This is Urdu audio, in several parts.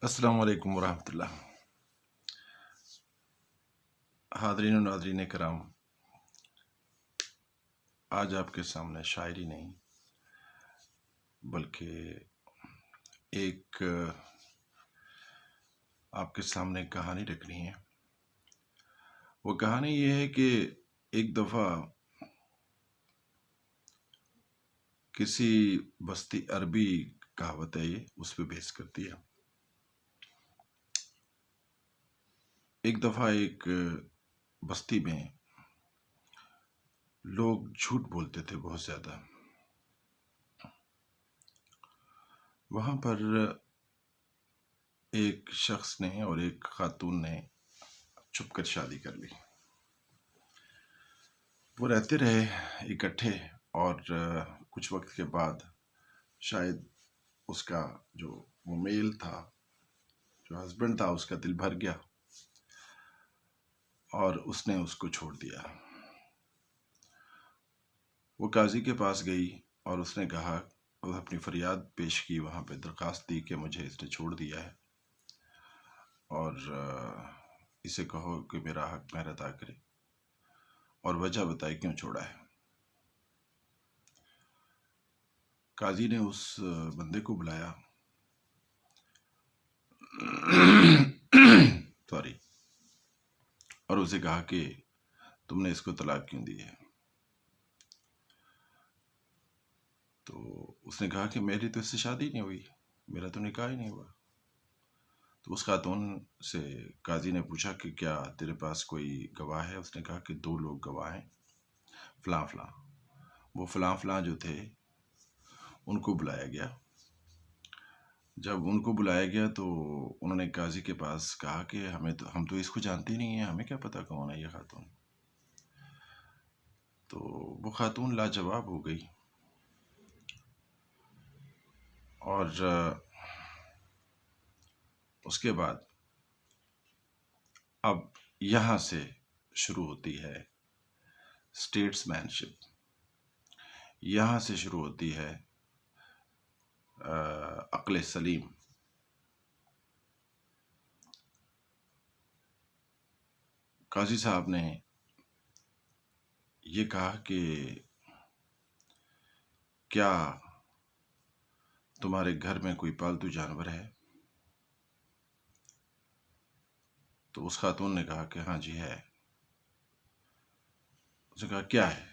السلام علیکم ورحمۃ اللہ۔ حاضرین و ناظرین کرام، آج آپ کے سامنے شاعری نہیں بلکہ ایک آپ کے سامنے کہانی رکھنی ہے۔ وہ کہانی یہ ہے کہ ایک دفعہ کسی بستی، عربی کہاوت ہے یہ، اس پہ بحث کرتی ہے۔ ایک دفعہ ایک بستی میں لوگ جھوٹ بولتے تھے بہت زیادہ۔ وہاں پر ایک شخص نے اور ایک خاتون نے چھپ کر شادی کر لی۔ وہ رہتے رہے اکٹھے، اور کچھ وقت کے بعد شاید اس کا جو وہ میل تھا، جو ہسبینڈ تھا، اس کا دل بھر گیا اور اس نے اس کو چھوڑ دیا۔ وہ قاضی کے پاس گئی اور اس نے کہا، اور اپنی فریاد پیش کی، وہاں پہ درخواست دی کہ مجھے اس نے چھوڑ دیا ہے اور اسے کہو کہ میرا حق مہر عطا کرے اور وجہ بتائے کیوں چھوڑا ہے۔ قاضی نے اس بندے کو بلایا سوری اور اسے کہا کہ تم نے اس کو طلاق کیوں دی ہے؟ تو اس نے کہا کہ میری تو اس سے شادی نہیں ہوئی، میرا تو نکاح ہی نہیں ہوا۔ تو اس خاتون سے قاضی نے پوچھا کہ کیا تیرے پاس کوئی گواہ ہے؟ اس نے کہا کہ 2 لوگ گواہ ہیں، فلاں فلاں۔ وہ فلاں فلاں جو تھے ان کو بلایا گیا۔ جب ان کو بلایا گیا تو انہوں نے قاضی کے پاس کہا کہ ہم تو اس کو جانتے ہی نہیں ہیں، ہمیں کیا پتہ کون ہے یہ خاتون۔ تو وہ خاتون لاجواب ہو گئی اور اس کے بعد اب یہاں سے شروع ہوتی ہے اسٹیٹس مین شپ، یہاں سے شروع ہوتی ہے عقل سلیم۔ قاضی صاحب نے یہ کہا کہ کیا تمہارے گھر میں کوئی پالتو جانور ہے؟ تو اس خاتون نے کہا کہ ہاں جی ہے۔ اس نے کہا کیا ہے؟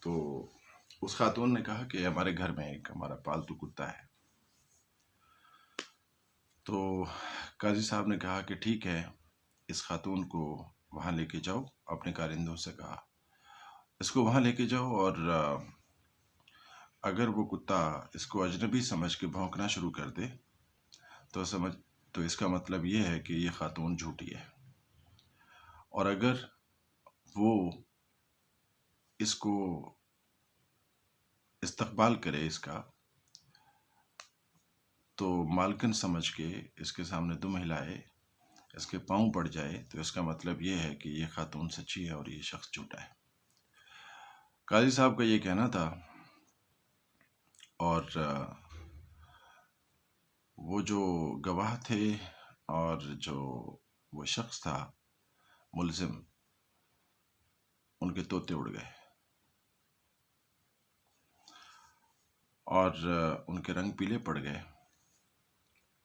تو اس خاتون نے کہا کہ ہمارے گھر میں ایک ہمارا پالتو کتا ہے۔ تو قاضی صاحب نے کہا کہ ٹھیک ہے، اس خاتون کو وہاں لے کے جاؤ، اپنے کارندوں سے کہا اس کو وہاں لے کے جاؤ، اور اگر وہ کتا اس کو اجنبی سمجھ کے بھونکنا شروع کر دے تو اس کا مطلب یہ ہے کہ یہ خاتون جھوٹی ہے، اور اگر وہ اس کو استقبال کرے اس کا، تو مالکن سمجھ کے اس کے سامنے دم ہلائے، اس کے پاؤں پڑ جائے، تو اس کا مطلب یہ ہے کہ یہ خاتون سچی ہے اور یہ شخص جھوٹا ہے۔ قاضی صاحب کا یہ کہنا تھا، اور وہ جو گواہ تھے اور جو وہ شخص تھا ملزم، ان کے طوطے اڑ گئے اور ان کے رنگ پیلے پڑ گئے۔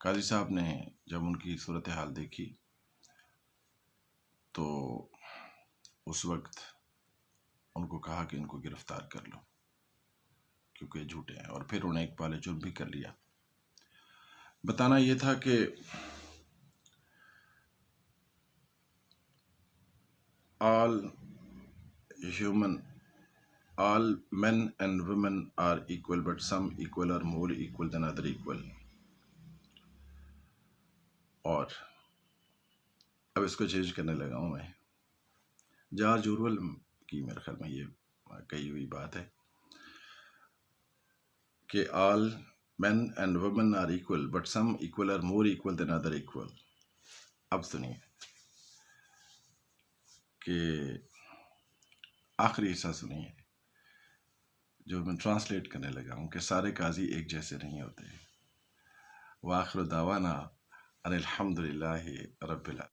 قاضی صاحب نے جب ان کی صورتحال دیکھی تو اس وقت ان کو کہا کہ ان کو گرفتار کر لو کیونکہ یہ جھوٹے ہیں، اور پھر انہیں ایک پالے جرم بھی کر لیا۔ بتانا یہ تھا کہ all men and women are equal, but some equal are more equal than other equal۔ اور اب اس کو چینج کرنے لگا ہوں میں۔ جارج اورویل کی میرے خیال میں یہ کہی ہوئی بات ہے کہ all men and women are equal, but some equal are more equal than other equal۔ اب سنیے کہ آخری حصہ سنیے جو میں ٹرانسلیٹ کرنے لگا ہوں کہ سارے قاضی ایک جیسے نہیں ہوتے۔ وآخر دعوانا ان الحمد للہ رب العالمین.